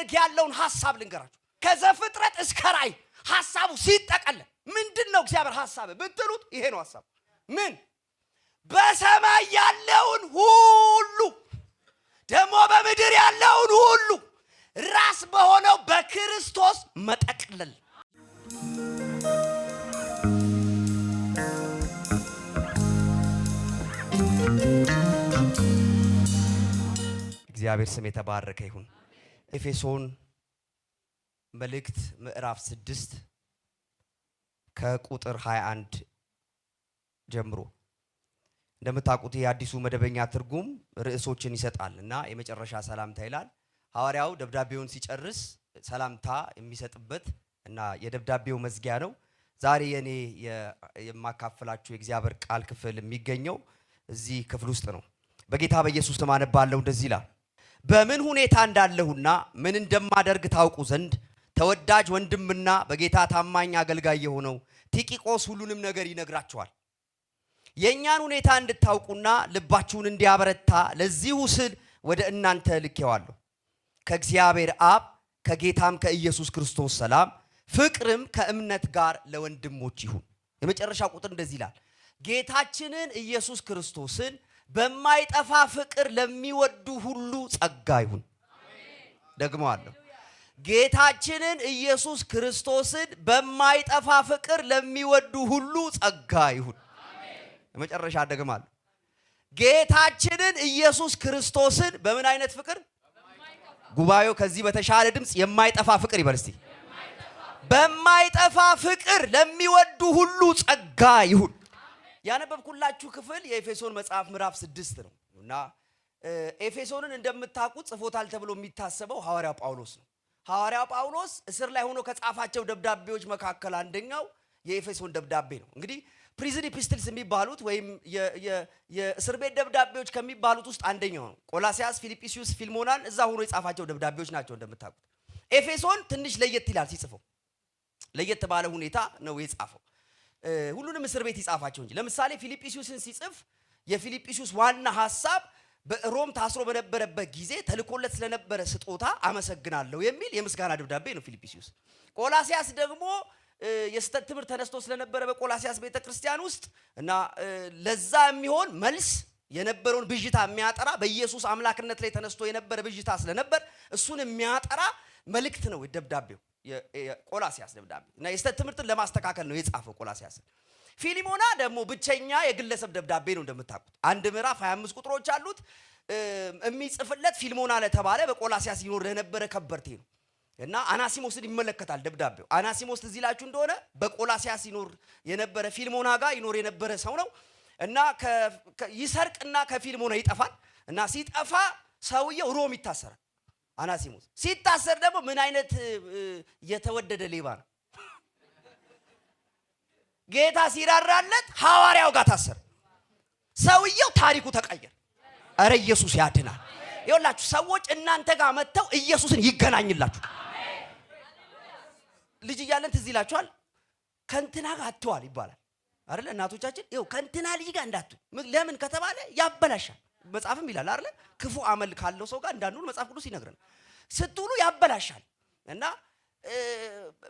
ለማድረግ ያለውን ሐሳብ ልንገራችሁ። ከዘፍጥረት እስከ ራእይ ሐሳቡ ሲጠቀለል ምንድነው እግዚአብሔር ሐሳብ ብትሉት ይሄ ነው ሐሳቡ። ምን? በሰማይ ያለውን ሁሉ ደግሞ በምድር ያለውን ሁሉ ራስ በሆነው በክርስቶስ መጠቅለል። እግዚአብሔር ስም የተባረከ ይሁን። ኤፌሶን መልእክት ምዕራፍ 6 ከቁጥር 21 ጀምሮ እንደምታውቁት የአዲሱ መደበኛ ትርጉም ርዕሶችን ይሰጣል እና የመጨረሻ ሰላምታ ይላል። ሐዋርያው ደብዳቤውን ሲጨርስ ሰላምታ የሚሰጥበት እና የደብዳቤው መዝጊያ ነው። ዛሬ የኔ የማካፈላችሁ የእግዚአብሔር ቃል ክፍል የሚገኘው እዚህ ክፍል ውስጥ ነው። በጌታ በኢየሱስ ስም አነባለሁ። እንደዚህ ይላል። በምን ሁኔታ እንዳለሁና ምን እንደማደርግ ታውቁ ዘንድ ተወዳጅ ወንድምና በጌታ ታማኝ አገልጋይ የሆነው ቲኪቆስ ሁሉንም ነገር ይነግራችኋል። የእኛን ሁኔታ እንድታውቁና ልባችሁን እንዲያበረታ ለዚሁ ስል ወደ እናንተ ልኬዋለሁ። ከእግዚአብሔር አብ ከጌታም ከኢየሱስ ክርስቶስ ሰላም ፍቅርም ከእምነት ጋር ለወንድሞች ይሁን። የመጨረሻ ቁጥር እንደዚህ ይላል። ጌታችንን ኢየሱስ ክርስቶስን በማይጠፋ ፍቅር ለሚወዱ ሁሉ ጸጋ ይሁን። ደግመዋለሁ። ጌታችንን ኢየሱስ ክርስቶስን በማይጠፋ ፍቅር ለሚወዱ ሁሉ ጸጋ ይሁን። የመጨረሻ ደግማለሁ። ጌታችንን ኢየሱስ ክርስቶስን በምን አይነት ፍቅር? ጉባኤው ከዚህ በተሻለ ድምፅ የማይጠፋ ፍቅር ይበል እስቲ። በማይጠፋ ፍቅር ለሚወዱ ሁሉ ጸጋ ይሁን። ያነበብኩላችሁ ክፍል የኤፌሶን መጽሐፍ ምዕራፍ 6 ነው እና ኤፌሶንን እንደምታውቁት ጽፎታል ተብሎ የሚታሰበው ሐዋርያው ጳውሎስ ነው። ሐዋርያው ጳውሎስ እስር ላይ ሆኖ ከጻፋቸው ደብዳቤዎች መካከል አንደኛው የኤፌሶን ደብዳቤ ነው። እንግዲህ ፕሪዝን ኢፒስትልስ የሚባሉት ወይም የእስር ቤት ደብዳቤዎች ከሚባሉት ውስጥ አንደኛው ነው። ቆላሲያስ፣ ፊልጵስዩስ፣ ፊልሞናን እዛ ሆኖ የጻፋቸው ደብዳቤዎች ናቸው እንደምታውቁት። ኤፌሶን ትንሽ ለየት ይላል ሲጽፈው። ለየት ባለ ሁኔታ ነው የጻፈው። ሁሉንም እስር ቤት ይጻፋቸው እንጂ ለምሳሌ ፊልጵስዩስን ሲጽፍ የፊልጵስዩስ ዋና ሐሳብ በሮም ታስሮ በነበረበት ጊዜ ተልኮለት ስለነበረ ስጦታ አመሰግናለሁ የሚል የምስጋና ደብዳቤ ነው ፊልጵስዩስ። ቆላሲያስ ደግሞ የስተት ትምህርት ተነስቶ ስለነበረ በቆላሲያስ ቤተክርስቲያን ውስጥ እና ለዛ የሚሆን መልስ የነበረውን ብዥታ የሚያጠራ በኢየሱስ አምላክነት ላይ ተነስቶ የነበረ ብዥታ ስለነበር እሱን የሚያጠራ መልእክት ነው ደብዳቤው የቆላሲያስ ደብዳቤ እና የስተት ትምህርትን ለማስተካከል ነው የጻፈው ቆላሲያስ። ፊሊሞና ደግሞ ብቸኛ የግለሰብ ደብዳቤ ነው እንደምታውቁት። አንድ ምዕራፍ 25 ቁጥሮች አሉት። የሚጽፍለት ፊልሞና ለተባለ በቆላሲያስ ይኖር ለነበረ ከበርቴ ነው እና አናሲሞስን ይመለከታል ደብዳቤው። አናሲሞስ እዚህ ላችሁ እንደሆነ በቆላሲያስ ይኖር የነበረ ፊልሞና ጋር ይኖር የነበረ ሰው ነው እና ይሰርቅና ከፊልሞና ይጠፋል እና ሲጠፋ ሰውየው ሮም ይታሰራል። አናሲሞስ ሲታሰር ደግሞ ምን አይነት የተወደደ ሌባ ነው! ጌታ ሲራራለት ሐዋርያው ጋር ታሰረ። ሰውየው ታሪኩ ተቀየረ። አረ ኢየሱስ ያድናል። ይኸውላችሁ ሰዎች እናንተ ጋር መጥተው ኢየሱስን ይገናኝላችሁ። ልጅ እያለን ትዝ ይላችኋል። ከንትና ጋር አትዋል ይባላል አይደል? እናቶቻችን ይኸው ከንትና ልጅ ጋር እንዳትው። ለምን ከተባለ ያበላሻል። መጽሐፍም ይላል አይደል? ክፉ አመል ካለው ሰው ጋር እንዳንውል መጽሐፍ ቅዱስ ይነግረናል። ስትውሉ ያበላሻል እና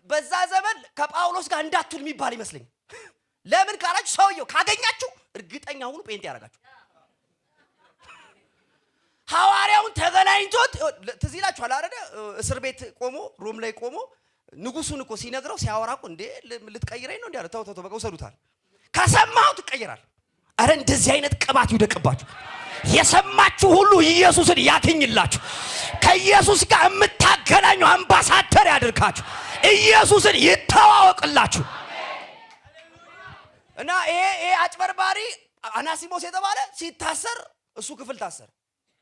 በዛ ዘመን ከጳውሎስ ጋር እንዳትውል የሚባል ይመስለኛል። ለምን ካላችሁ ሰውየው ካገኛችሁ እርግጠኛ ሁኑ ጴንጤ ያደርጋችሁ። ሐዋርያውን ተገናኝቶት ትዝ ይላችኋል አይደል? እስር ቤት ቆሞ ሮም ላይ ቆሞ ንጉሱን እኮ ሲነግረው ሲያወራ እኮ እንዴ ልትቀይረኝ ነው እንዴ አለ። ተው በቃ ወሰዱታል። ከሰማው ትቀየራል። አረ እንደዚህ አይነት ቅባት ይደቅባችሁ። የሰማችሁ ሁሉ ኢየሱስን ያገኝላችሁ። ከኢየሱስ ጋር የምታገናኙ አምባሳደር ያድርጋችሁ። ኢየሱስን ይተዋወቅላችሁ። እና ይሄ አጭበርባሪ አናሲሞስ የተባለ ሲታሰር እሱ ክፍል ታሰረ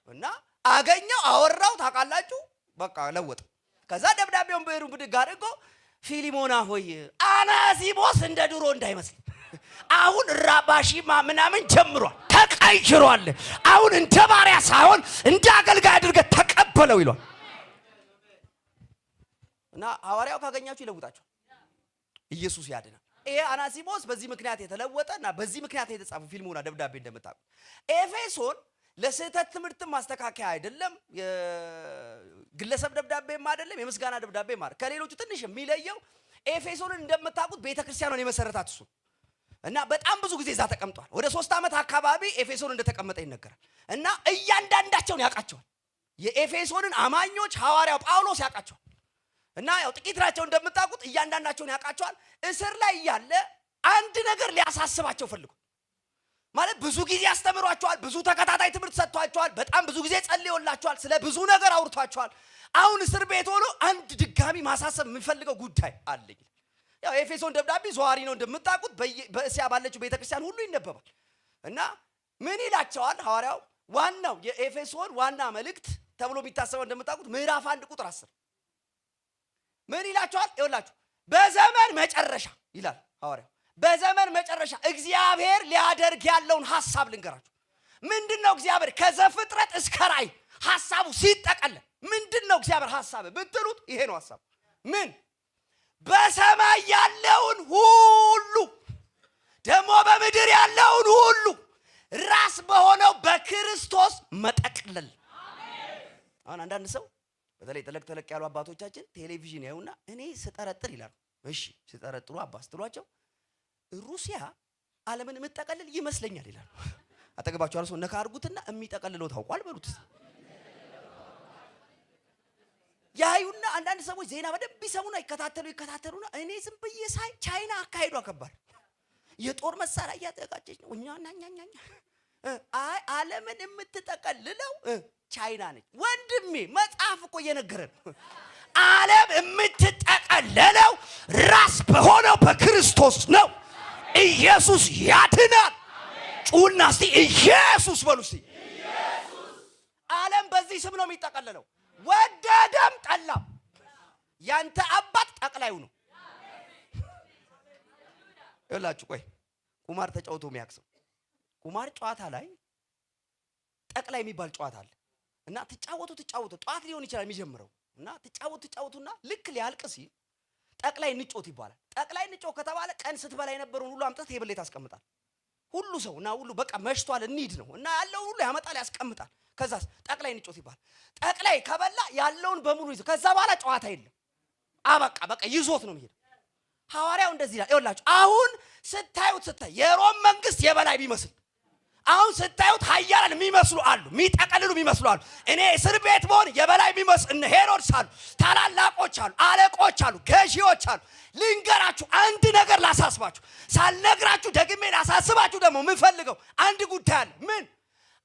እና አገኘው፣ አወራው። ታውቃላችሁ በቃ ለወጠ። ከዛ ደብዳቤውን በሩ ብድግ አድርጎ ፊሊሞና ሆይ አናሲሞስ እንደ ድሮ እንዳይመስል አሁን ራባሺ ምናምን ጀምሯል፣ ተቀይሯል። አሁን እንደ ባሪያ ሳይሆን እንደ አገልጋይ አድርገህ ተቀበለው ይሏል። እና ሐዋርያው ካገኛችሁ ይለውጣችሁ። ኢየሱስ ያድናል። ይሄ አናሲሞስ በዚህ ምክንያት የተለወጠና በዚህ ምክንያት የተጻፈ ፊልሞና ደብዳቤ እንደምታውቁ። ኤፌሶን ለስህተት ትምህርትም ማስተካከያ አይደለም፣ የግለሰብ ደብዳቤም አይደለም፣ የምስጋና ደብዳቤም አይደለም። ከሌሎቹ ትንሽ የሚለየው ኤፌሶንን እንደምታውቁት ቤተክርስቲያኗን የመሰረታት እሱ እና በጣም ብዙ ጊዜ እዛ ተቀምጧል። ወደ 3 ዓመት አካባቢ ኤፌሶን እንደተቀመጠ ይነገራል። እና እያንዳንዳቸውን ያውቃቸዋል። የኤፌሶንን አማኞች ሐዋርያው ጳውሎስ ያውቃቸዋል። እና ያው ጥቂት ናቸው እንደምታውቁት፣ እያንዳንዳቸውን ያውቃቸዋል። እስር ላይ ያለ አንድ ነገር ሊያሳስባቸው ፈልጉ ማለት ብዙ ጊዜ ያስተምሯቸዋል፣ ብዙ ተከታታይ ትምህርት ሰጥቷቸዋል፣ በጣም ብዙ ጊዜ ጸልዮላቸዋል፣ ስለ ብዙ ነገር አውርቷቸዋል። አሁን እስር ቤት ሆኖ አንድ ድጋሚ ማሳሰብ የሚፈልገው ጉዳይ አለኝ። ያው ኤፌሶን ደብዳቤ ዘዋሪ ነው እንደምታውቁት፣ በእስያ ባለችው ቤተክርስቲያን ሁሉ ይነበባል። እና ምን ይላቸዋል ሐዋርያው? ዋናው የኤፌሶን ዋና መልእክት ተብሎ የሚታሰበው እንደምታውቁት ምዕራፍ 1 ቁጥር 10 ምን ይላቸዋል? ይኸውላችሁ በዘመን መጨረሻ ይላል ሐዋርያው። በዘመን መጨረሻ እግዚአብሔር ሊያደርግ ያለውን ሐሳብ ልንገራችሁ። ምንድነው እግዚአብሔር ከዘፍጥረት እስከ ራእይ ሐሳቡ ሲጠቀለል ምንድነው እግዚአብሔር ሐሳብ ብትሉት ይሄ ነው ሐሳቡ። ምን? በሰማይ ያለውን ሁሉ ደግሞ በምድር ያለውን ሁሉ ራስ በሆነው በክርስቶስ መጠቅለል። አሁን አንዳንድ ሰው በተለይ ተለቅ ያሉ አባቶቻችን ቴሌቪዥን ያዩና እኔ ስጠረጥር ይላሉ። እሺ ስጠረጥሩ አባ ስትሏቸው ሩሲያ ዓለምን የምትጠቀልል ይመስለኛል ይላሉ። አጠገባቸው ያለው ሰው ነካ አድርጉትና የሚጠቀልለው ታውቋል በሉት። ያዩና አንዳንድ ሰዎች ዜና በደንብ ይሰሙና ይከታተሉና እኔ ዝም ብዬ ሳይ ቻይና አካሄዷ ከባድ የጦር መሳሪያ እያዘጋጀች ነው። እኛኛኛኛ አይ ዓለምን የምትጠቀልለው ቻይና ነች። ወንድሜ መጽሐፍ እኮ እየነገረን ዓለም የምትጠቀለለው ራስ በሆነው በክርስቶስ ነው። ኢየሱስ ያድናል። ጩና እስቲ ኢየሱስ በሉ እስቲ ኢየሱስ። ዓለም በዚህ ስም ነው የሚጠቀለለው። ወደደም ጠላም ያንተ አባት ጠቅላዩ ነው። ይላችሁ ቆይ ቁማር ተጫውቶ የሚያክሰው ቁማር ጨዋታ ላይ ጠቅላይ የሚባል ጨዋታ አለ እና ትጫወቱ ጧት ሊሆን ይችላል የሚጀምረው እና ትጫወቱና ልክ ሊያልቅ ሲል ጠቅላይ ንጮት ይባላል። ጠቅላይ ንጮት ከተባለ ቀን ስትበላ የነበረውን ሁሉ አምጥተህ ቴብል ላይ ታስቀምጣል። ሁሉ ሰው እና ሁሉ በቃ መሽቷል እንሂድ ነው እና ያለው ሁሉ ያመጣል ያስቀምጣል። ከዛስ ጠቅላይ ንጮት ይባላል። ጠቅላይ ከበላ ያለውን በሙሉ ይዞ ከዛ በኋላ ጨዋታ የለም። በቃ ይዞት ነው የሚሄድ። ሐዋርያው እንደዚህ ይላል። ይኸውላችሁ አሁን ስታዩት የሮም መንግስት የበላይ ቢመስል አሁን ስታዩት ኃያላን የሚመስሉ አሉ፣ የሚጠቀልሉ የሚመስሉ አሉ። እኔ እስር ቤት ብሆን የበላይ የሚመስሉ እነ ሄሮድስ አሉ፣ ታላላቆች አሉ፣ አለቆች አሉ፣ ገዢዎች አሉ። ልንገራችሁ አንድ ነገር ላሳስባችሁ፣ ሳልነግራችሁ ደግሜ ላሳስባችሁ ደግሞ የምፈልገው አንድ ጉዳይ አለ። ምን?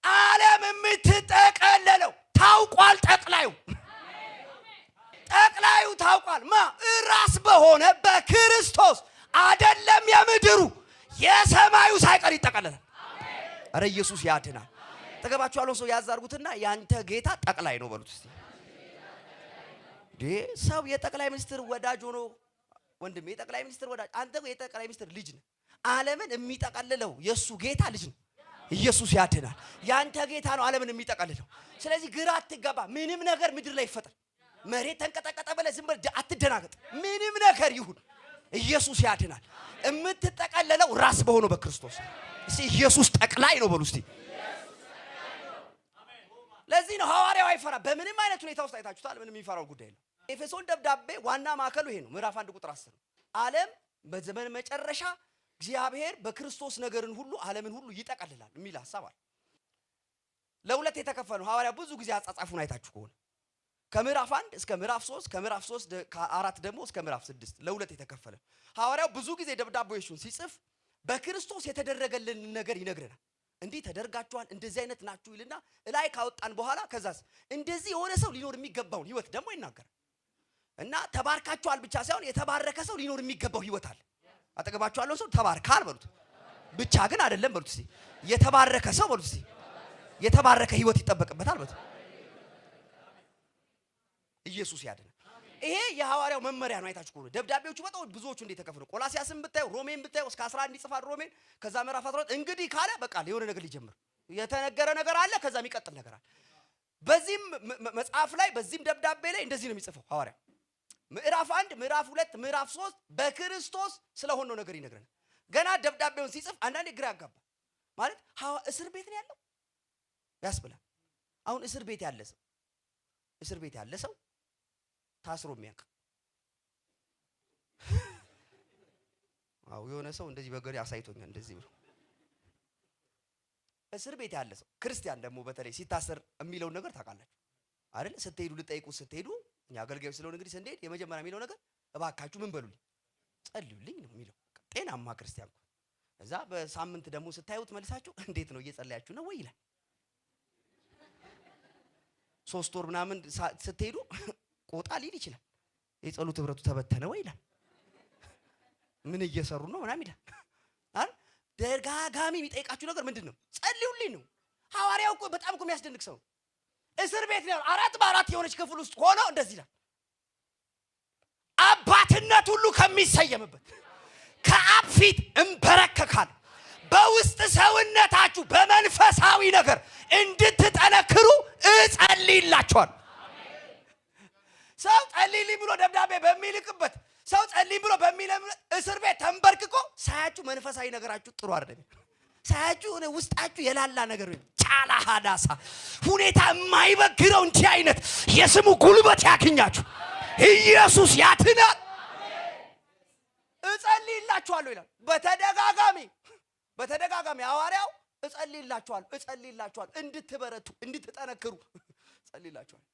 ዓለም የምትጠቀለለው ታውቋል። ጠቅላዩ ታውቋል። ራስ በሆነ በክርስቶስ አይደለም የምድሩ የሰማዩ ሳይቀር ይጠቀለላል። አረ ኢየሱስ ያድናል። ተገባችሁ ያለው ሰው ያዛርጉትና ያንተ ጌታ ጠቅላይ ነው በሉት እስቲ። ሰው የጠቅላይ ሚኒስትር ወዳጅ ሆኖ ወንድሜ የጠቅላይ ሚኒስትር ወዳጅ አንተ የጠቅላይ ሚኒስትር ልጅ ነህ። ዓለምን የሚጠቀልለው የሱ ጌታ ልጅ ነው። ኢየሱስ ያድናል። ያንተ ጌታ ነው ዓለምን የሚጠቀልለው። ስለዚህ ግራ አትገባ። ምንም ነገር ምድር ላይ ይፈጠር፣ መሬት ተንቀጠቀጠ ብለህ ዝም ብለህ አትደናገጥ። ምንም ነገር ይሁን ኢየሱስ ያድናል። የምትጠቀለለው ራስ በሆነው በክርስቶስ። እስቲ ኢየሱስ ጠቅላይ ነው በሉ እስቲ። ለዚህ ነው ሐዋርያው አይፈራ። በምንም አይነት ሁኔታ ውስጥ አይታችሁታል። ምንም የሚፈራው ጉዳይ የለም። ኤፌሶን ደብዳቤ ዋና ማዕከሉ ይሄ ነው። ምዕራፍ 1 ቁጥር 10 ዓለም በዘመን መጨረሻ እግዚአብሔር በክርስቶስ ነገርን ሁሉ ዓለምን ሁሉ ይጠቀልላል የሚል ሐሳብ አለ። ለሁለት የተከፈለው ሐዋርያው ብዙ ጊዜ አጻጻፉን አይታችሁ ከሆነ ከምዕራፍ 1 እስከ ምዕራፍ 3 ከምዕራፍ 3 ከ4 ደግሞ እስከ ምዕራፍ 6 ለሁለት የተከፈለ ሐዋርያው ብዙ ጊዜ ደብዳቤዎቹን ሲጽፍ በክርስቶስ የተደረገልን ነገር ይነግረናል። እንዲህ ተደርጋችኋል፣ እንደዚህ አይነት ናችሁ ይልና እላይ ካወጣን በኋላ ከዛስ እንደዚህ የሆነ ሰው ሊኖር የሚገባውን ህይወት ደግሞ ይናገራል። እና ተባርካችኋል ብቻ ሳይሆን የተባረከ ሰው ሊኖር የሚገባው ህይወት አለ። አጠገባችሁ ያለው ሰው ተባርካል በሉት። ብቻ ግን አይደለም በሉት። እስቲ የተባረከ ሰው በሉት። እስቲ የተባረከ ህይወት ይጠበቅበታል በሉት። ኢየሱስ ያድናል። ይሄ የሐዋርያው መመሪያ ነው። አይታችሁ ከሆነ ደብዳቤዎቹ በጣም ብዙዎቹ እንዴት ተከፈሉ። ቆላስያስን ብታዩ፣ ሮሜን ብታዩ እስከ 11 ይጽፋል ሮሜን። ከዛ ምዕራፍ 12 እንግዲህ ካለ በቃ የሆነ ነገር ሊጀምር የተነገረ ነገር አለ፣ ከዛ የሚቀጥል ነገር አለ። በዚህም መጽሐፍ ላይ በዚህም ደብዳቤ ላይ እንደዚህ ነው የሚጽፈው ሐዋርያው። ምዕራፍ 1 ምዕራፍ 2 ምዕራፍ 3 በክርስቶስ ስለሆነው ነገር ይነግረናል። ገና ደብዳቤውን ሲጽፍ አንዳንዴ ግራ ያጋባ ማለት እስር ቤት ነው ያለው ያስብላል። አሁን እስር ቤት ያለ ሰው ታስሮ የሚያውቅ አው የሆነ ሰው እንደዚህ በገሪ አሳይቶኛል እንደዚህ ብሎ እስር ቤት ያለ ሰው ክርስቲያን ደግሞ በተለይ ሲታሰር የሚለውን ነገር ታውቃላችሁ አይደል? ስትሄዱ ልጠይቁ ስትሄዱ እኛ አገልጋዮች ስለሆነ እንግዲህ ስንሄድ የመጀመሪያ የሚለው ነገር እባካችሁ ምን በሉልኝ ጸልዩልኝ ነው የሚለው። ጤናማ ክርስቲያን እኮ እዛ በሳምንት ደግሞ ስታዩት መልሳችሁ እንዴት ነው እየጸለያችሁ ነው ወይ ይላል። 3 ወር ምናምን ስትሄዱ ቆጣ ሊል ይችላል። የጸሎት ህብረቱ ተበተነ ወይ ይላል። ምን እየሰሩ ነው ምናምን ይላል አይደል? ደጋጋሚ የሚጠይቃችሁ ነገር ምንድነው? ጸልዩልኝ ነው። ሐዋርያው እኮ በጣም እኮ የሚያስደንቅ ሰው እስር ቤት ነው 4 በ4 የሆነች ክፍል ውስጥ ሆኖ እንደዚህ ይላል። አባትነት ሁሉ ከሚሰየምበት ከአብ ፊት እንበረከካለሁ በውስጥ ሰውነታችሁ በመንፈሳዊ ነገር እንድትጠነክሩ እጸልይላችኋለሁ። ሰው ጸልይልኝ ብሎ ደብዳቤ በሚልክበት ሰው ጸልይ ብሎ በሚለምን እስር ቤት ተንበርክኮ ሳያችሁ መንፈሳዊ ነገራችሁ ጥሩ አይደለም። ሳያችሁ ውስጣችሁ የላላ ነገር ነው። ጫላ ሐዳሳ ሁኔታ የማይበግረው እንጂ አይነት የስሙ ጉልበት ያክኛችሁ ኢየሱስ ያትናል። እጸልይላችኋለሁ ይላል በተደጋጋሚ ሐዋርያው እጸልይላችኋለሁ እንድትበረቱ እንድትጠነክሩ እጸልይላችኋለሁ።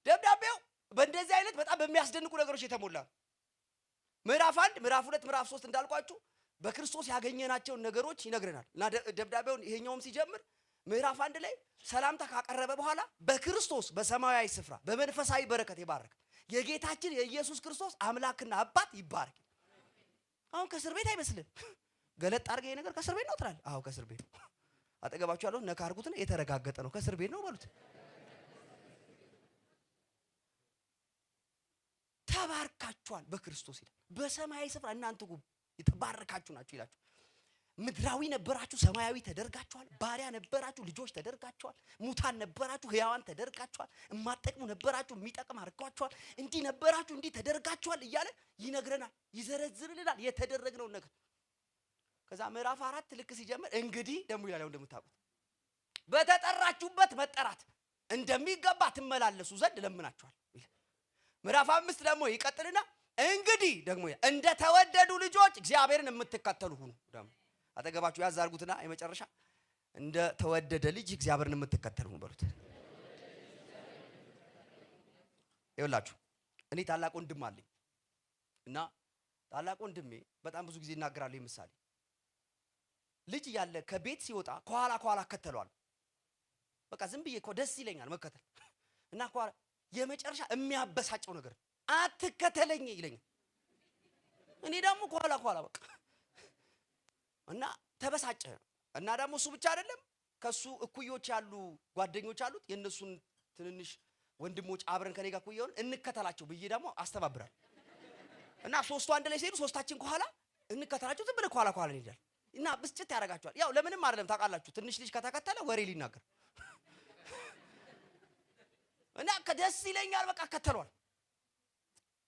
ደብዳቤው በእንደዚህ አይነት በጣም በሚያስደንቁ ነገሮች የተሞላ ምዕራፍ 1 ምዕራፍ 2 ምዕራፍ 3 እንዳልኳችሁ በክርስቶስ ያገኘናቸውን ነገሮች ይነግረናል። እና ደብዳቤውን ይሄኛውም ሲጀምር ምዕራፍ 1 ላይ ሰላምታ ካቀረበ በኋላ በክርስቶስ በሰማያዊ ስፍራ በመንፈሳዊ በረከት ይባረክ የጌታችን የኢየሱስ ክርስቶስ አምላክና አባት ይባረክ። አሁን ከእስር ቤት አይመስልም። ገለጥ አድርገህ ነገር ከእስር ቤት ነው ትላለህ። አዎ ከእስር ቤት ነው። አጠገባችሁ ያለው ነካ አድርጉትና የተረጋገጠ ነው ከእስር ቤት ነው በሉት። ተባርካችኋል በክርስቶስ ይላል። በሰማያዊ ስፍራ እናንተ የተባረካችሁ ናችሁ ይላችሁ። ምድራዊ ነበራችሁ ሰማያዊ ተደርጋችኋል። ባሪያ ነበራችሁ ልጆች ተደርጋችኋል። ሙታን ነበራችሁ ሕያዋን ተደርጋችኋል። እማጠቅሙ ነበራችሁ የሚጠቅም አድርጓችኋል። እንዲህ ነበራችሁ እንዲህ ተደርጋችኋል እያለ ይነግረናል፣ ይዘረዝርልናል የተደረግነው ነገር። ከዛ ምዕራፍ 4 ልክ ሲጀምር እንግዲህ ደግሞ ይላል እንደምታውቁት በተጠራችሁበት መጠራት እንደሚገባ ትመላለሱ ዘንድ ለምናችኋል። ምዕራፍ 5 ደግሞ ይቀጥልና እንግዲህ ደግሞ እንደ ተወደዱ ልጆች እግዚአብሔርን የምትከተሉ ሁኑ። ደግሞ አጠገባችሁ ያዝ አድርጉትና የመጨረሻ እንደ ተወደደ ልጅ እግዚአብሔርን የምትከተሉ ሁኑ በሉት። ይኸውላችሁ እኔ ታላቅ ወንድም አለኝ እና ታላቅ ወንድሜ በጣም ብዙ ጊዜ ይናገራል። ምሳሌ ልጅ ያለ ከቤት ሲወጣ ከኋላ ከተለዋል። በቃ ዝም ብዬ እኮ ደስ ይለኛል መከተል እና ከኋላ የመጨረሻ የሚያበሳጨው ነገር አትከተለኝ ይለኛል። እኔ ደግሞ ከኋላ በቃ እና ተበሳጨ። እና ደግሞ እሱ ብቻ አይደለም ከሱ እኩዮች ያሉ ጓደኞች አሉት። የነሱን ትንንሽ ወንድሞች አብረን ከኔ ጋር እኩዮን እንከተላቸው ብዬ ደግሞ አስተባብራል። እና ሶስቱ አንድ ላይ ሲሄዱ ሶስታችን ከኋላ እንከተላቸው ዝም ብለን ከኋላ እንሄዳለን። እና ብስጭት ያደርጋቸዋል። ያው ለምንም አይደለም ታውቃላችሁ። ትንሽ ልጅ ከተከተለ ወሬ ሊናገር እና ከደስ ይለኛል በቃ ከተሏል።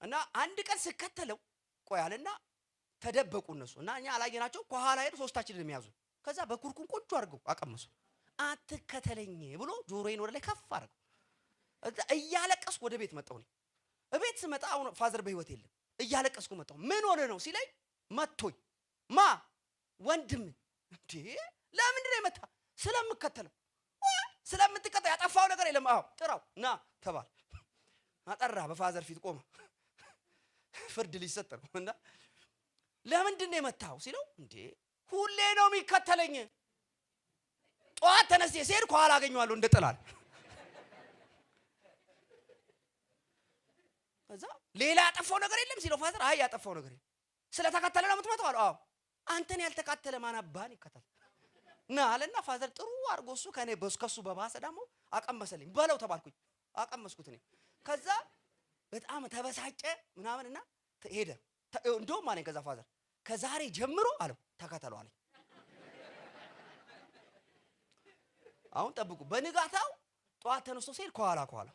እና አንድ ቀን ስከተለው ቆያልና ተደበቁ እነሱ እና እኛ አላየናቸው። ከኋላ ሄዱ ሶስታችንን የሚያዙ። ከዛ በኩርኩም ቆጭ አድርገው አቀመሱ። አትከተለኝ ብሎ ጆሮዬን ወደ ላይ ከፍ አድርገው እያለቀስኩ ወደ ቤት መጣሁ። እቤት ስመጣ አሁን ፋዘር በህይወት የለም። እያለቀስኩ መጣሁ። ምን ሆነ ነው ሲለኝ መቶኝ ወንድም እንዴ ለምንድን ነው የመታ? ስለምትከተል ያጠፋው ነገር የለም። አዎ ጥራው ና ተባለ። አጠራ በፋዘር ፊት ቆመ። ፍርድ ሊሰጥ ነው እና ለምንድን ነው የመታው ሲለው እንዴ ሁሌ ነው የሚከተለኝ። ጧት ተነስቼ ሲሄድ ከኋላ አገኘዋለሁ እንደጥላል። ከዛ ሌላ ያጠፋው ነገር የለም ሲለው ፋዘር አይ ያጠፋው ነገር የለም። ስለተከተለ ነው የምትመታው አለው። አዎ አንተን ያልተከተለ ማን አባን ይከተል ና አለና ፋዘር ጥሩ አድርጎ እሱ ከኔ ከሱ በባሰ ደግሞ አቀመሰልኝ። በለው ተባልኩኝ። አቀመስኩት እኔ። ከዛ በጣም ተበሳጨ ምናምንና ሄደ። እንደውም አለኝ ከዛ ፋዘር ከዛሬ ጀምሮ አለው ተከተለው አለኝ። አሁን ጠብቁ። በንጋታው ጧት ተነስቶ ሲሄድ ከኋላ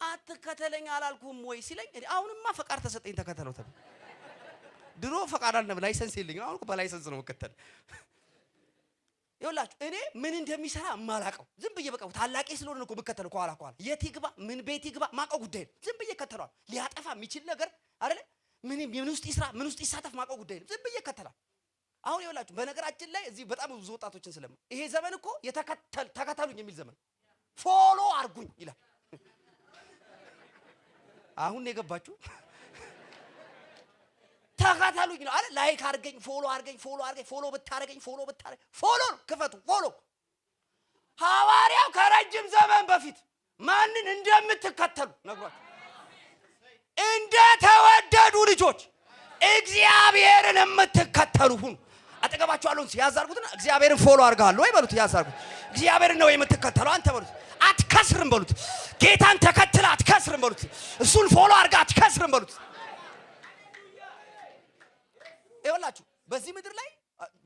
አትከተለኝ አላልኩም ወይ ሲለኝ አሁንማ ፈቃድ ተሰጠኝ ተከተለው ተባለ። ድሮ ፈቃድ አልነበረ ላይሰንስ የለኝም። አሁን በላይሰንስ ነው መከተል። ይኸውላችሁ እኔ ምን እንደሚሰራ ማላቀው ዝም ብዬ በቃ ታላቄ ስለሆነ ነው እኮ በከተለው ኋላ የት ይግባ ምን ቤት ይግባ ማቀው ጉዳይ ነው። ዝም ብዬ ከተሏል። ሊያጠፋ የሚችል ነገር አይደለ? ምን ውስጥ ይስራ ምን ውስጥ ይሳተፍ ማቀው ጉዳይ ነው። ዝም ብዬ ከተላል። አሁን ይኸውላችሁ በነገራችን ላይ እዚህ በጣም ብዙ ወጣቶችን ስለማ ይሄ ዘመን እኮ ተከተሉኝ የሚል ዘመን ፎሎ አርጉኝ ይላል። አሁን የገባችሁ ተከተሉኝ ነው አይደል? ላይክ አርገኝ ፎሎ አርገኝ ፎሎ ብታረገኝ ፎሎ ክፈቱ ፎሎ። ሐዋርያው ከረጅም ዘመን በፊት ማንን እንደምትከተሉ ነግሯቸው እንደተወደዱ ልጆች እግዚአብሔርን የምትከተሉ ሁኑ። አጠገባችሁ ያለውን ያዛርጉትና እግዚአብሔርን ፎሎ አርጋለሁ ወይ በሉት። ያዛርጉት እግዚአብሔርን ነው የምትከተለው አንተ በሉት። አትከስርም በሉት። ጌታን ተከትለ አትከስርም በሉት። እሱን ፎሎ አርጋ አትከስርም በሉት። ይኸውላችሁ በዚህ ምድር ላይ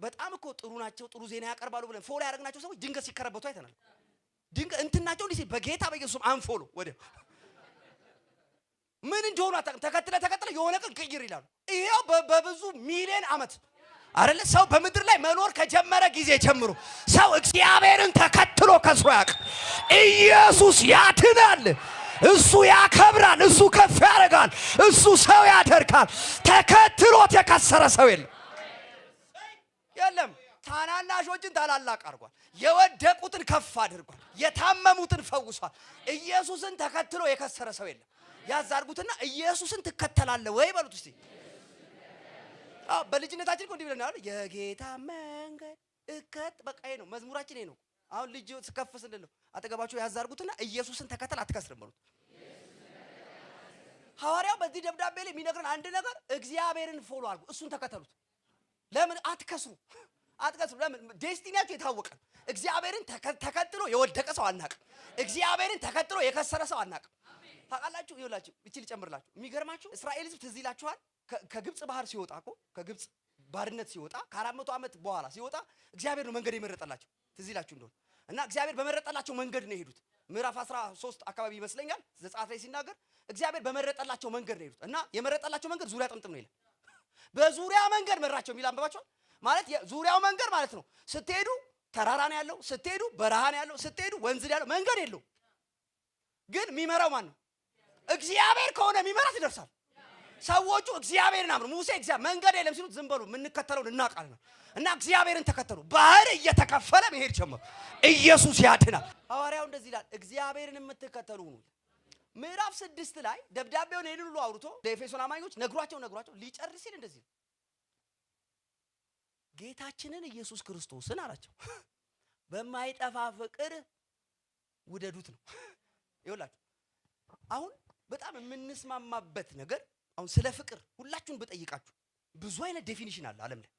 በጣም እኮ ጥሩ ናቸው ጥሩ ዜና ያቀርባሉ ብለን ፎሎ ያደረግናቸው ሰዎች ድንገት ሲከረበቱ አይተናል። ድንገት እንትናቸው እንዲህ በጌታ በኢየሱስም አንፎሎ ወደ ምን እንደሆነ ተከትለ የሆነ ቀን ቅይር ይላሉ። ይሄው በብዙ ሚሊዮን ዓመት አይደለ ሰው በምድር ላይ መኖር ከጀመረ ጊዜ ጀምሮ ሰው እግዚአብሔርን ተከትሎ ከስሮ ያውቅ። ኢየሱስ ያድናል፣ እሱ ያከብራል፣ እሱ ከፍ ያደርጋል፣ እሱ ሰው ያደርጋል። ተከትሎት የከሰረ ሰው የለም። ታናናሾችን ታላላቅ አድርጓል፣ የወደቁትን ከፍ አድርጓል፣ የታመሙትን ፈውሷል። ኢየሱስን ተከትሎ የከሰረ ሰው የለም። ያዛርጉትና ኢየሱስን ትከተላለህ ወይ በሉት እስቲ። በልጅነታችን እኮ እንዲህ ብለናል፣ የጌታ መንገድ በቃ ይሄ ነው መዝሙራችን፣ ይሄ ነው። አሁን ልጅ ስከፍ ስንል ነው አጠገባችሁ ያዛርጉትና ኢየሱስን ተከተል አትከስርም በሉት። ሐዋርያው በዚህ ደብዳቤ ላይ የሚነግረን አንድ ነገር እግዚአብሔርን ፎሎ አድርጉ፣ እሱን ተከተሉት። ለምን አትከስሩ? ለምን ዴስቲኒያችሁ የታወቀ። እግዚአብሔርን ተከትሎ የወደቀ ሰው አናውቅም። እግዚአብሔርን ተከትሎ የከሰረ ሰው አናውቅም። ታውቃላችሁ? ይኸውላችሁ እቺ ልጨምርላችሁ። የሚገርማችሁ እስራኤል ሕዝብ ትዝ ይላችኋል ከግብጽ ባህር ሲወጣ እኮ ከግብጽ ባርነት ሲወጣ ከ400 ዓመት በኋላ ሲወጣ እግዚአብሔር ነው መንገድ የመረጠላቸው። ትዝ ይላችሁ እንደሆነ እና እግዚአብሔር በመረጠላቸው መንገድ ነው የሄዱት። ምዕራፍ 13 አካባቢ ይመስለኛል ዘጸአት ላይ ሲናገር እግዚአብሔር በመረጠላቸው መንገድ ነው የሄዱት እና የመረጠላቸው መንገድ ዙሪያ ጥምጥም ነው ይላል። በዙሪያ መንገድ መራቸው የሚል አንብባችኋል? ማለት ዙሪያው መንገድ ማለት ነው። ስትሄዱ ተራራ ነው ያለው፣ ስትሄዱ በረሃ ነው ያለው፣ ስትሄዱ ወንዝ ነው ያለው፣ መንገድ የለው። ግን የሚመራው ማን ነው? እግዚአብሔር ከሆነ የሚመራት ይደርሳል። ሰዎቹ እግዚአብሔርን አምኑ። ሙሴ እግዚአብሔር መንገድ የለም ሲሉት ዝም በሉ የምንከተለውን እናውቃለን እና እግዚአብሔርን ተከተሉ። ባህር እየተከፈለ መሄድ ጀመሩ። ኢየሱስ ያድናል። ሐዋርያው እንደዚህ ይላል፣ እግዚአብሔርን የምትከተሉ ሁኑ። ምዕራፍ 6 ላይ ደብዳቤውን ይሄን ሁሉ አውርቶ ለኤፌሶን አማኞች ነግሯቸው ሊጨርስ ሲል እንደዚህ ጌታችንን ኢየሱስ ክርስቶስን አላቸው በማይጠፋ ፍቅር ውደዱት ነው። ይኸውላችሁ አሁን በጣም የምንስማማበት ነገር አሁን ስለ ፍቅር ሁላችሁን ብጠይቃችሁ ብዙ አይነት ዴፊኒሽን አለ ዓለም ላይ።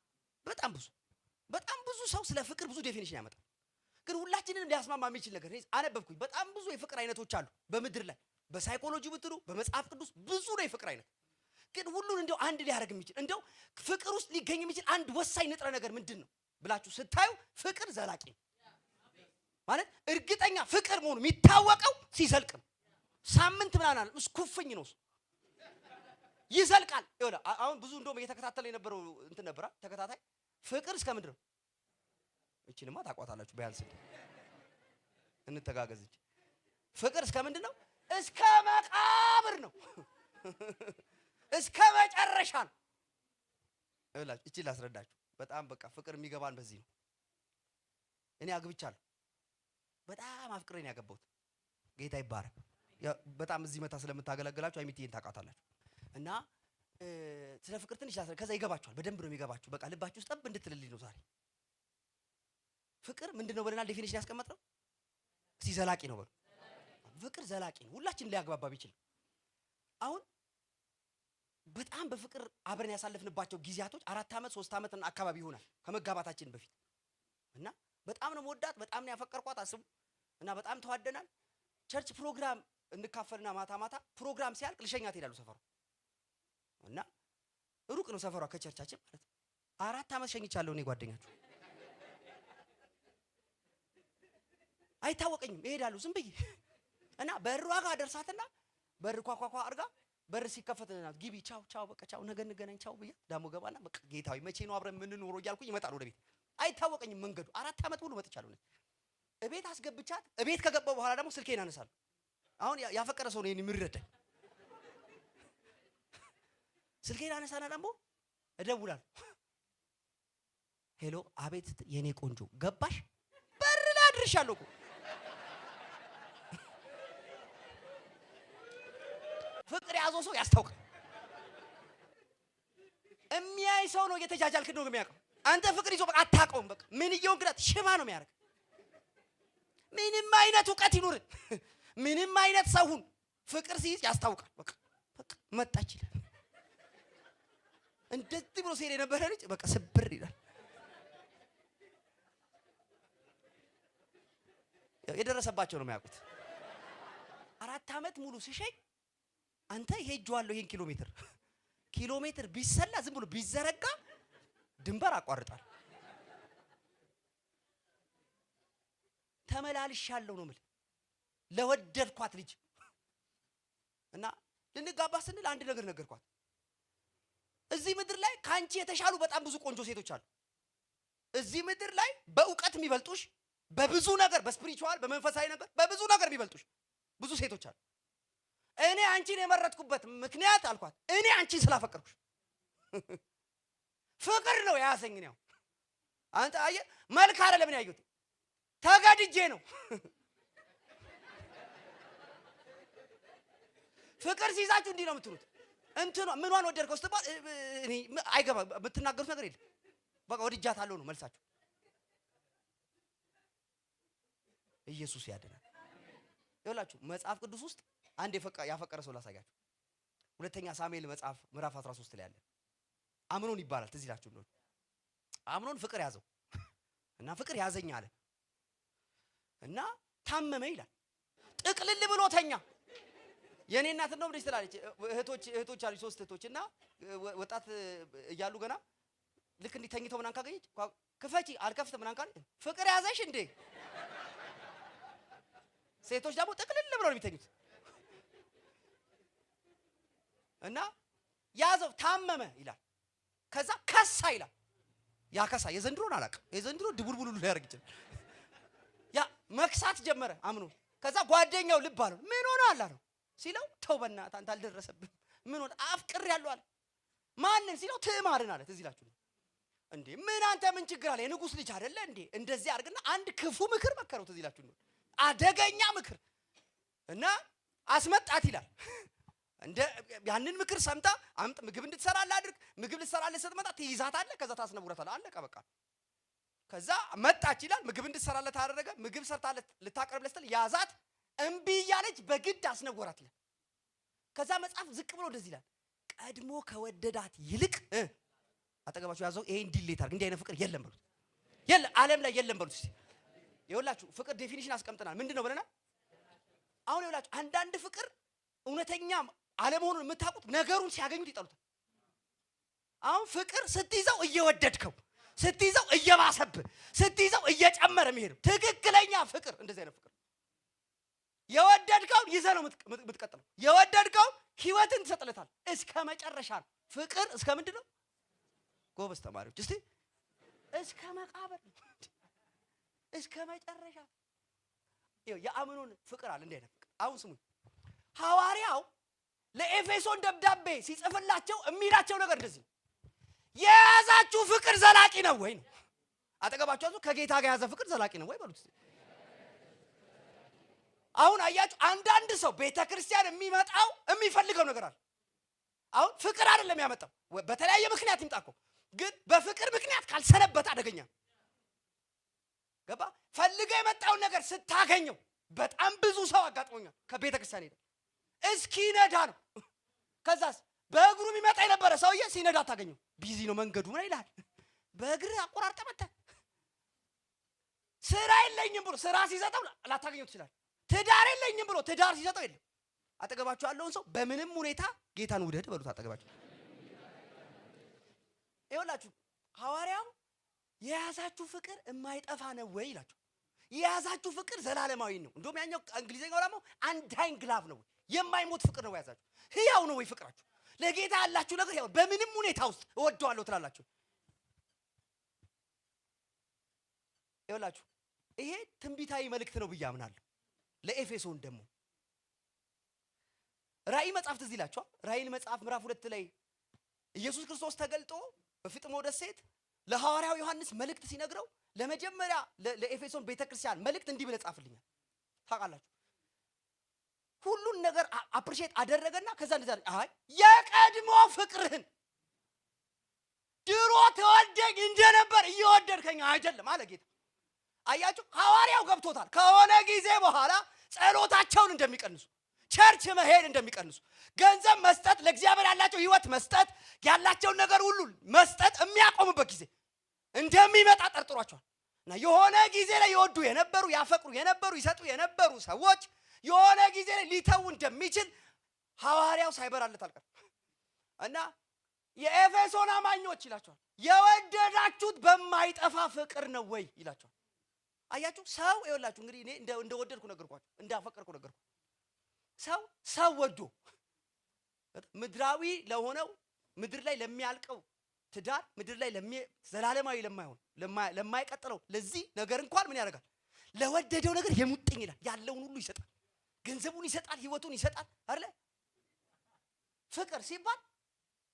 በጣም ብዙ ሰው ስለ ፍቅር ብዙ ዴፊኒሽን ያመጣል። ግን ሁላችንን ሊያስማማ የሚችል ነገር አነበብኩኝ። በጣም ብዙ የፍቅር አይነቶች አሉ በምድር ላይ። በሳይኮሎጂ ብትሉ በመጽሐፍ ቅዱስ ብዙ ነው የፍቅር አይነት። ግን ሁሉን እንደው አንድ ሊያደርግ የሚችል እንደው ፍቅር ውስጥ ሊገኝ የሚችል አንድ ወሳኝ ንጥረ ነገር ምንድን ነው ብላችሁ ስታዩ ፍቅር ዘላቂ ነው ማለት እርግጠኛ ፍቅር መሆኑ የሚታወቀው ሲዘልቅ ነው። ሳምንት ምናምን አለ እስኩፍኝ ነው ይዘልቃል። ይወላ አሁን ብዙ እንደውም እየተከታተለ የነበረው እንትን ነበር ተከታታይ ፍቅር እስከ ምንድን ነው? እቺንማ ታቋታላችሁ ቢያንስ እንተጋገዝ እንጂ ፍቅር እስከ ምንድን ነው? እስከ መቃብር ነው። እስከ መጨረሻ ነው። ይኸውላችሁ እቺ ላስረዳችሁ። በጣም በቃ ፍቅር የሚገባን በዚህ ነው። እኔ አግብቻለሁ። በጣም አፍቅሬን ያገባሁት ጌታ ይባረክ። በጣም እዚህ መታ ስለምታገለግላችሁ አይሚቲን ታውቃታላችሁ። እና ስለ ፍቅር ትንሽ ከዛ ይገባችኋል። በደንብ ነው የሚገባችሁ። በቃ ልባችሁ ውስጥ ጠብ እንድትልልኝ ነው ዛሬ። ፍቅር ምንድነው ብለናል? ዴፊኒሽን ያስቀመጥነው እስቲ ዘላቂ ነው በሉ። ፍቅር ዘላቂ ነው። ሁላችንም ሊያግባባ ቢችል አሁን በጣም በፍቅር አብረን ያሳለፍንባቸው ጊዜያቶች 4 ዓመት 3 ዓመት አካባቢ ይሆናል ከመጋባታችን በፊት እና በጣም ነው ወዳት በጣም ነው ያፈቀርኳት አስቡ። እና በጣም ተዋደናል። ቸርች ፕሮግራም እንካፈልና ማታ ፕሮግራም ሲያልቅ ልሸኛት ሄዳለሁ ሰፈሩ እና ሩቅ ነው ሰፈሯ ከቸርቻችን ማለት 4 ዓመት ሸኝቻለሁ እኔ ጓደኛችሁ አይታወቀኝም እሄዳለሁ ዝም ብዬ እና በሯ ጋር ደርሳትና በር ኳኳኳ አርጋ በር ሲከፈትና ግቢ ቻው በቃ ቻው ነገ እንገናኝ ቻው ብዬ ዳሞ ገባና በቃ ጌታዊ መቼ ነው አብረን ምን ኖሮ እያልኩኝ ይመጣል ወደ ቤት አይታወቀኝም መንገዱ። 4 ዓመት ሙሉ መጥቻለሁ። እቤት አስገብቻት እቤት ከገባው በኋላ ደግሞ ስልኬን አነሳለሁ። አሁን ያፈቀረ ሰው ነው ይሄን የሚረዳኝ። ስልኬን አነሳና ደግሞ እደውላለሁ። ሄሎ፣ አቤት የኔ ቆንጆ ገባሽ? በር ላይ አድርሻለሁ እኮ። ፍቅር ያዘው ሰው ያስታውቃል። የሚያይ ሰው ነው እየተጃጃልክ ነው የሚያውቀው። አንተ ፍቅር ይዞ በቃ አታውቀውም። በቃ ምን ይየው እንግዳ ሽባ ነው የሚያደርግ። ምንም አይነት እውቀት ይኑር፣ ምንም አይነት ሰውን ፍቅር ሲይዝ ያስታውቃል። በቃ መጣች ይላል። እንደዚህ ብሎ ሲሄድ የነበረ ልጅ በቃ ስብር ይላል። የደረሰባቸው ነው የሚያውቁት። 4 ዓመት ሙሉ ሲሸኝ አንተ ሄጄዋለሁ ይሄን ኪሎ ሜትር ቢሰላ ዝም ብሎ ቢዘረጋ ድንበር አቋርጣል። ተመላልሻለሁ ነው የምልህ ለወደድኳት ልጅ እና ልንጋባ ስንል አንድ ነገር ነገርኳት። እዚህ ምድር ላይ ካንቺ የተሻሉ በጣም ብዙ ቆንጆ ሴቶች አሉ። እዚህ ምድር ላይ በእውቀት የሚበልጡሽ፣ በብዙ ነገር በስፒሪቹዋል በመንፈሳዊ ነገር በብዙ ነገር የሚበልጡሽ ብዙ ሴቶች አሉ። እኔ አንቺን የመረጥኩበት ምክንያት አልኳት፣ እኔ አንቺን ስላፈቀርኩሽ ፍቅር ነው ያያሰኝ ነው። አንተ አየህ መልክ አይደለም ያየሁት ተገድጄ ነው። ፍቅር ሲይዛችሁ እንዲህ ነው የምትሉት። እንትኑ ምንዋን ወደድከው ስትባል እኔ አይገባ የምትናገሩት ነገር የለም። በቃ ወድጃታለሁ ነው መልሳችሁ። ኢየሱስ ያድናል። ይኸውላችሁ መጽሐፍ ቅዱስ ውስጥ አንድ ያፈቀረ ሰው ላሳያችሁ። 2ኛ ሳሙኤል መጽሐፍ ምዕራፍ 13 ላይ ያለ አምኖን ይባላል። ትዝ ይላችሁ ነው። አምኖን ፍቅር ያዘው እና ፍቅር ያዘኝ አለ እና ታመመ ይላል። ጥቅልል ብሎ ተኛ። የኔ እናት ነው ብለሽ ትላለች። እህቶች አሉ 3 እህቶች እና ወጣት እያሉ ገና ልክ እንዲህ ተኝተው ምናምን ካገኘች ክፈቺ አልከፍትም ምናምን ካለ ፍቅር ያዘሽ እንዴ? ሴቶች ደግሞ ጥቅልል ብለው ነው የሚተኙት። እና ያዘው ታመመ ይላል። ከዛ ከሳ ይላል። ያ ከሳ የዘንድሮን አላውቅም። የዘንድሮ ድቡልቡሉ ሊያደርግ ይችላል። ያ መክሳት ጀመረ አምኖ። ከዛ ጓደኛው ልብ አለው ምን ሆነ አላለው ሲለው ተው በእናትህ አንተ አልደረሰብህም። ምን ሆነ አፍቅር ያለው አለ። ማንን ሲለው ትዕማርን አለ። ትዝ ይላችሁ እንዴ ምን አንተ ምን ችግር አለ? የንጉስ ልጅ አይደለ እንዴ? እንደዚህ አድርግና አንድ ክፉ ምክር መከረው። ትዝ ይላችሁ አደገኛ ምክር እና አስመጣት ይላል። እንደ ያንን ምክር ሰምታ አምጥ ምግብ እንድትሰራልህ አድርግ። ምግብ ልትሰራልህ ስትመጣ ትይዛታለህ። ከዛ ታስነውራታለህ። አለቀ በቃ። ከዛ መጣች ይላል። ምግብ እንድትሰራልህ ታደረገ። ምግብ ሰርታለህ ልታቀርብለት ስትል ያዛት። እምቢ እያለች በግድ አስነወራት ይላል። ከዛ መጽሐፍ ዝቅ ብሎ እንደዚህ ይላል፣ ቀድሞ ከወደዳት ይልቅ አጠገባችሁ ያዘው ይሄን ዲሌት አድርግ። እንዲህ አይነት ፍቅር የለም በሉት። የለም ዓለም ላይ የለም በሉት። ይኸውላችሁ ፍቅር ዴፊኒሽን አስቀምጠናል። ምንድነው ብለናል? አሁን ይኸውላችሁ አንዳንድ ፍቅር እውነተኛ አለመሆኑን የምታውቁት ነገሩን ሲያገኙት ይጠሉታል። አሁን ፍቅር ስትይዘው እየወደድከው፣ ስትይዘው እየባሰብህ፣ ስትይዘው እየጨመረ የሚሄደው ትክክለኛ ፍቅር እንደዚህ አይነት ፍቅር የወደድከውን ይዘህ ነው የምትቀጥለው። የወደድከውን ህይወትን ትሰጥለታል እስከ መጨረሻ ነው። ፍቅር እስከ ምንድን ነው? ጎበዝ ተማሪዎች እስቲ እስከ መቃብር እስከ መጨረሻ። የአምኖን ፍቅር አለ እንደ አይነት ፍቅር። አሁን ስሙኝ፣ ሐዋርያው ለኤፌሶን ደብዳቤ ሲጽፍላቸው የሚላቸው ነገር እንደዚህ ነው፣ የያዛችሁ ፍቅር ዘላቂ ነው ወይ ነው። አጠገባችሁ ያዙ፣ ከጌታ ጋር የያዘ ፍቅር ዘላቂ ነው ወይ በሉት። አሁን አያችሁ አንዳንድ ሰው ቤተክርስቲያን የሚመጣው የሚፈልገው ነገር አለ። አሁን ፍቅር አይደለም ያመጣው፣ በተለያየ ምክንያት ይምጣ እኮ፣ ግን በፍቅር ምክንያት ካልሰነበተ አደገኛ ገባ። ፈልገ የመጣውን ነገር ስታገኘው በጣም ብዙ ሰው አጋጥሞኛል። ከቤተክርስቲያን ሄደ እስኪ ነዳ ነው። ከዛስ በእግሩ የሚመጣ የነበረ ሰውዬ ሲነዳ ታገኘው። ቢዚ ነው መንገዱ ምን ይላል። በእግር አቆራርጠ መጣ። ስራ የለኝም ብሎ ስራ ሲሰጠው ላታገኘው ትችላል። ትዳር የለኝም ብሎ ትዳር ሲሰጠው የለም። አጠገባችሁ ያለውን ሰው በምንም ሁኔታ ጌታን ውደድ በሉት። አጠገባችሁ ይኸውላችሁ ሐዋርያው የያዛችሁ ፍቅር የማይጠፋ ነው ወይ ይላችሁ። የያዛችሁ ፍቅር ዘላለማዊ ነው። እንደውም ያኛው እንግሊዘኛው ደግሞ አንዳይንግ ላቭ ነው፣ የማይሞት ፍቅር ነው የያዛችሁ። ህያው ነው ወይ ፍቅራችሁ? ለጌታ ያላችሁ ነገር ያው በምንም ሁኔታ ውስጥ እወደዋለሁ ትላላችሁ። ይኸውላችሁ ይሄ ትንቢታዊ መልእክት ነው ብዬ አምናለሁ። ለኤፌሶን ደግሞ ራእይ መጽሐፍ ትዝ ይላችኋል። ራእይን መጽሐፍ ምዕራፍ 2 ላይ ኢየሱስ ክርስቶስ ተገልጦ በፍጥሞ ደሴት ለሐዋርያው ዮሐንስ መልእክት ሲነግረው ለመጀመሪያ ለኤፌሶን ቤተክርስቲያን መልእክት እንዲህ ብለህ ጻፍልኛል። ታውቃላችሁ ሁሉን ነገር አፕሪሺየት አደረገና ከዛ እንደዛ አይ የቀድሞ ፍቅርህን ድሮ ተወደኝ እንደነበር እየወደድከኝ አይደለም አለ ጌታ። አያችሁ ሐዋርያው ገብቶታል። ከሆነ ጊዜ በኋላ ጸሎታቸውን እንደሚቀንሱ፣ ቸርች መሄድ እንደሚቀንሱ፣ ገንዘብ መስጠት፣ ለእግዚአብሔር ያላቸው ህይወት መስጠት፣ ያላቸውን ነገር ሁሉ መስጠት የሚያቆሙበት ጊዜ እንደሚመጣ ጠርጥሯቸዋል። እና የሆነ ጊዜ ላይ ይወዱ የነበሩ ያፈቅሩ የነበሩ ይሰጡ የነበሩ ሰዎች የሆነ ጊዜ ላይ ሊተው እንደሚችል ሐዋርያው ሳይበራለት አልቀር እና የኤፌሶን አማኞች ይላቸዋል የወደዳችሁት በማይጠፋ ፍቅር ነው ወይ ይላቸዋል። አያችሁ ሰው ይወላችሁ እንግዲህ እኔ እንደወደድኩ ነገርኳችሁ፣ እንዳፈቀርኩ ነገርኳችሁ። ሰው ወዶ ምድራዊ ለሆነው ምድር ላይ ለሚያልቀው ትዳር ምድር ላይ ዘላለማዊ ለማይሆን ለማይቀጥለው ለዚህ ነገር እንኳን ምን ያደርጋል? ለወደደው ነገር የሙጥኝ ይላል። ያለውን ሁሉ ይሰጣል፣ ገንዘቡን ይሰጣል፣ ህይወቱን ይሰጣል አይደል? ፍቅር ሲባል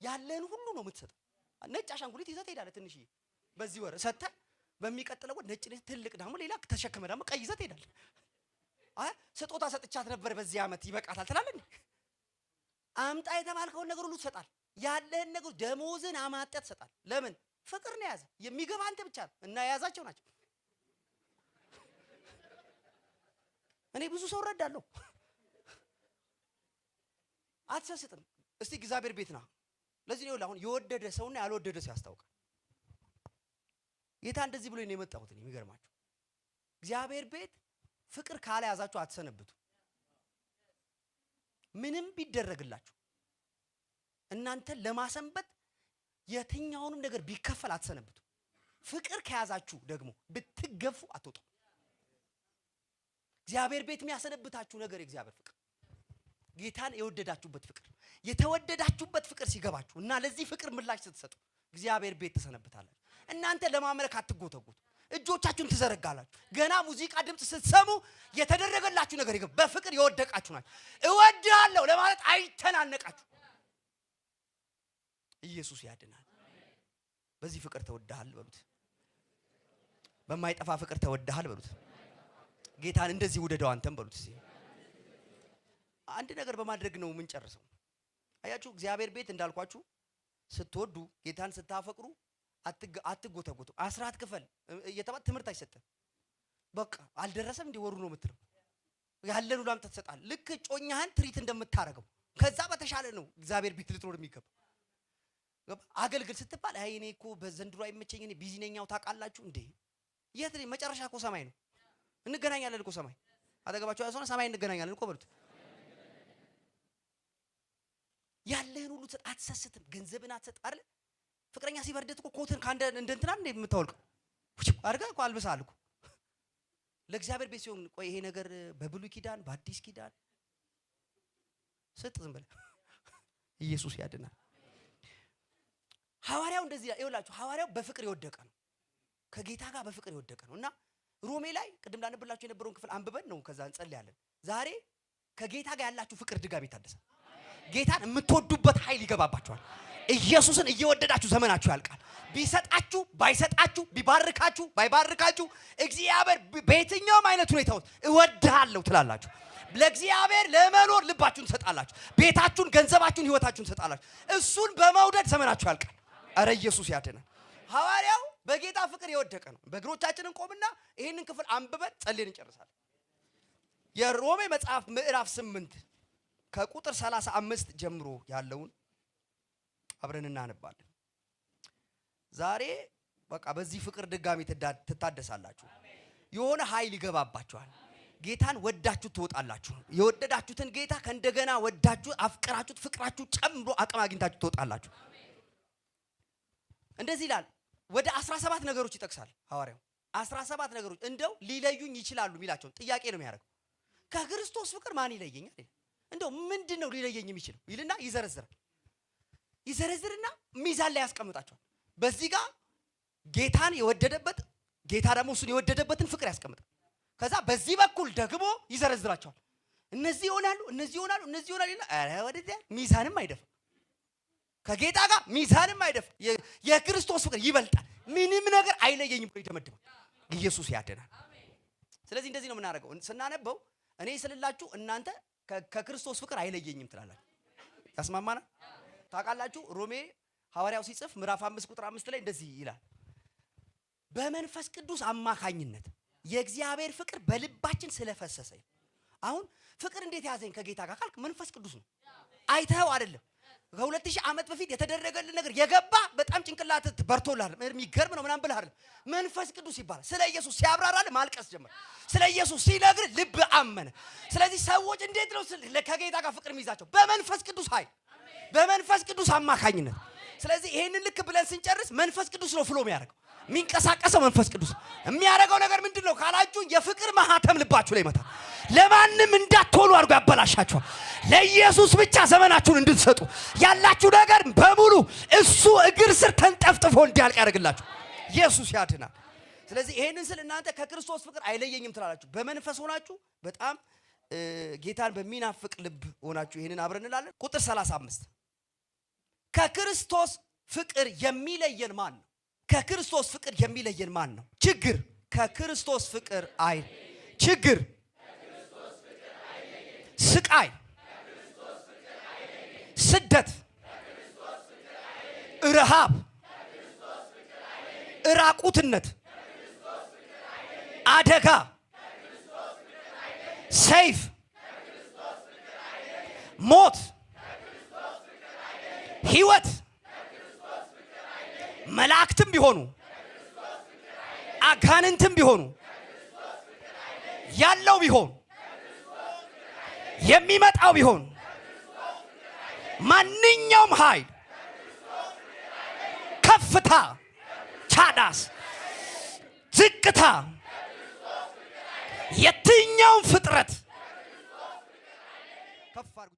ያለን ሁሉ ነው የምትሰጠው። ነጭ አሻንጉሊት ይዘህ ትሄዳለህ። ትንሽዬ በዚህ ወር ሰጥተህ በሚቀጥለው ነጭ ትልቅ ደግሞ ሌላ ተሸክመ ደግሞ ቀይ ይዘህ ትሄዳለህ። አይ ስጦታ ሰጥቻት ነበር በዚህ ዓመት ይበቃታል ትላለህ። አምጣ የተባልከውን ነገር ሁሉ ትሰጣል። ያለህን ነገር ደሞዝን አማጠት ትሰጣል። ለምን? ፍቅር ነው ያዘ። የሚገባ አንተ ብቻ ነው እና የያዛቸው ናቸው። እኔ ብዙ ሰው እረዳለሁ። አትሰስትም። እስቲ እግዚአብሔር ቤት ና። ለዚህ ነው አሁን የወደደ ሰውና ያልወደደ ሰው ያስታውቃል። ጌታ እንደዚህ ብሎ ነው የመጣሁት። እኔ የሚገርማችሁ እግዚአብሔር ቤት ፍቅር ካለ ያዛችሁ አትሰነብቱ። ምንም ቢደረግላችሁ እናንተ ለማሰንበት የትኛውንም ነገር ቢከፈል አትሰነብቱ። ፍቅር ከያዛችሁ ደግሞ ብትገፉ አትወጡ። እግዚአብሔር ቤት የሚያሰነብታችሁ ነገር የእግዚአብሔር ፍቅር፣ ጌታን የወደዳችሁበት ፍቅር፣ የተወደዳችሁበት ፍቅር ሲገባችሁ እና ለዚህ ፍቅር ምላሽ ስትሰጡ እግዚአብሔር ቤት ተሰነብታላችሁ። እናንተ ለማምለክ አትጎተጉቱ፣ እጆቻችሁን ትዘረጋላችሁ። ገና ሙዚቃ ድምጽ ስትሰሙ የተደረገላችሁ ነገር ይገባ። በፍቅር የወደቃችሁ ናችሁ። እወድሃለሁ ለማለት አይተናነቃችሁ። ኢየሱስ ያድናል። በዚህ ፍቅር ተወደሃል በሉት። በማይጠፋ ፍቅር ተወደሃል በሉት። ጌታን እንደዚህ ውደደው አንተም በሉት። አንድ ነገር በማድረግ ነው ምን ጨርሰው። አያችሁ እግዚአብሔር ቤት እንዳልኳችሁ ስትወዱ ጌታን ስታፈቅሩ አትጎተጎቱ። አስራት ክፈል እየተባለ ትምህርት አይሰጥም። በቃ አልደረሰም እንደ ወሩ ነው የምትለው። ያለን ሁሉ አምጥተህ ትሰጣለህ። ልክ ጮኛህን ትሪት እንደምታረገው ከዛ በተሻለ ነው እግዚአብሔር ቤት ልትኖር የሚገባ። አገልግል ስትባል አይ እኔ እኮ በዘንድሮ አይመቸኝ እኔ ቢዚ ነኛው ታውቃላችሁ እንዴ? የት ነኝ? መጨረሻ እኮ ሰማይ ነው። እንገናኛለን እኮ ሰማይ። አጠገባችሁ ያሰውና ሰማይ እንገናኛለን እኮ በሉት። ያለህን ሁሉ አትሰስትም። ገንዘብን አትሰጥ አይደል? ፍቅረኛ ሲበርደት እኮ ኮትን ካንደ እንደንትና እንደ የምታወልቀው አድርገህ እኮ አልብሰሃል እኮ። ለእግዚአብሔር ቤት ሲሆን ቆይ ይሄ ነገር በብሉይ ኪዳን በአዲስ ኪዳን ስጥ ዝም ብለህ ኢየሱስ ያድናል። ሐዋርያው እንደዚህ ይኸውላችሁ ሐዋርያው በፍቅር የወደቀ ነው። ከጌታ ጋር በፍቅር የወደቀ ነው እና ሮሜ ላይ ቅድም እንዳነብላችሁ የነበረውን ክፍል አንብበን ነው ከዛ እንጸልያለን። ዛሬ ከጌታ ጋር ያላችሁ ፍቅር ድጋሚ ይታደሳል። ጌታን የምትወዱበት ኃይል ይገባባችኋል። ኢየሱስን እየወደዳችሁ ዘመናችሁ ያልቃል። ቢሰጣችሁ ባይሰጣችሁ ቢባርካችሁ ባይባርካችሁ እግዚአብሔር በየትኛውም አይነት ሁኔታ ውስጥ እወድሃለሁ ትላላችሁ። ለእግዚአብሔር ለመኖር ልባችሁን ትሰጣላችሁ። ቤታችሁን፣ ገንዘባችሁን፣ ህይወታችሁን ትሰጣላችሁ። እሱን በመውደድ ዘመናችሁ ያልቃል። አረ ኢየሱስ ያድናል። ሐዋርያው በጌታ ፍቅር የወደቀ ነው። በእግሮቻችን እንቆምና ይሄንን ክፍል አንብበን ጸልየን እንጨርሳለን። የሮሜ መጽሐፍ ምዕራፍ 8 ከቁጥር 35 ጀምሮ ያለውን አብረን እናነባለን። ዛሬ በቃ በዚህ ፍቅር ድጋሚ ትታደሳላችሁ። የሆነ ኃይል ይገባባችኋል። ጌታን ወዳችሁ ትወጣላችሁ። የወደዳችሁትን ጌታ ከእንደገና ወዳችሁ አፍቅራችሁት ፍቅራችሁ ጨምሮ አቅም አግኝታችሁ ትወጣላችሁ። እንደዚህ ይላል። ወደ 17 ነገሮች ይጠቅሳል ሐዋርያው። 17 ነገሮች እንደው ሊለዩኝ ይችላሉ የሚላቸው ጥያቄ ነው የሚያደርገው። ከክርስቶስ ፍቅር ማን ይለየኛል? እንደው ምንድነው ሊለየኝ የሚችለው ይልና ይዘረዝርና ሚዛን ላይ ያስቀምጣቸዋል። በዚህ ጋር ጌታን የወደደበት ጌታ ደግሞ እሱን የወደደበትን ፍቅር ያስቀምጣል። ከዛ በዚህ በኩል ደግሞ ይዘረዝራቸዋል። እነዚህ ይሆናሉ፣ እነዚህ ይሆናሉ፣ እነዚህ ይሆናሉ። አረ ወደዚያ ሚዛንም አይደፋ፣ ከጌታ ጋር ሚዛንም አይደፋ። የክርስቶስ ፍቅር ይበልጣል፣ ምንም ነገር አይለየኝም ብሎ ይደመድማል። ኢየሱስ ያድናል። ስለዚህ እንደዚህ ነው የምናደርገው። ስናነበው እኔ ስልላችሁ እናንተ ከክርስቶስ ፍቅር አይለየኝም ትላላችሁ። ያስማማና ታውቃላችሁ። ሮሜ ሐዋርያው ሲጽፍ ምዕራፍ 5 ቁጥር 5 ላይ እንደዚህ ይላል፣ በመንፈስ ቅዱስ አማካኝነት የእግዚአብሔር ፍቅር በልባችን ስለፈሰሰ። አሁን ፍቅር እንዴት ያዘኝ ከጌታ ጋር ካልክ መንፈስ ቅዱስ ነው። አይተኸው አይደለም። ከ2000 ዓመት በፊት የተደረገልን ነገር የገባ በጣም ጭንቅላት በርቶላል የሚገርም ነው ምናምን ብለህ አይደለም። መንፈስ ቅዱስ ይባላል። ስለ ኢየሱስ ሲያብራራል ማልቀስ ጀመረ። ስለ ኢየሱስ ሲነግር ልብ አመነ። ስለዚህ ሰዎች እንዴት ነው ከጌታ ጋር ፍቅር የሚይዛቸው? በመንፈስ ቅዱስ ኃይል፣ በመንፈስ ቅዱስ አማካኝነት። ስለዚህ ይሄንን ልክ ብለን ስንጨርስ መንፈስ ቅዱስ ነው ፍሎ የሚያደርገው፣ የሚንቀሳቀሰው መንፈስ ቅዱስ። የሚያደርገው ነገር ምንድነው ካላችሁ የፍቅር ማህተም ልባችሁ ላይ ይመታል። ለማንም እንዳትሆኑ አድርጎ ያበላሻችኋል። ለኢየሱስ ብቻ ዘመናችሁን እንድትሰጡ ያላችሁ ነገር በሙሉ እሱ እግር ስር ተንጠፍጥፎ እንዲያልቅ ያደርግላችሁ። ኢየሱስ ያድናል። ስለዚህ ይሄንን ስል እናንተ ከክርስቶስ ፍቅር አይለየኝም ትላላችሁ። በመንፈስ ሆናችሁ በጣም ጌታን በሚናፍቅ ልብ ሆናችሁ ይሄንን አብረን እንላለን። ቁጥር 35 ከክርስቶስ ፍቅር የሚለየን ማን ነው? ከክርስቶስ ፍቅር የሚለየን ማን ነው? ችግር ከክርስቶስ ፍቅር ችግር፣ ስቃይ፣ ስደት፣ ረሃብ፣ ራቁትነት፣ አደጋ፣ ሰይፍ፣ ሞት፣ ህይወት፣ መላእክትም ቢሆኑ አጋንንትም ቢሆኑ ያለው ቢሆን የሚመጣው ቢሆን ማንኛውም ኃይል፣ ከፍታ፣ ቻዳስ፣ ዝቅታ፣ የትኛውም ፍጥረት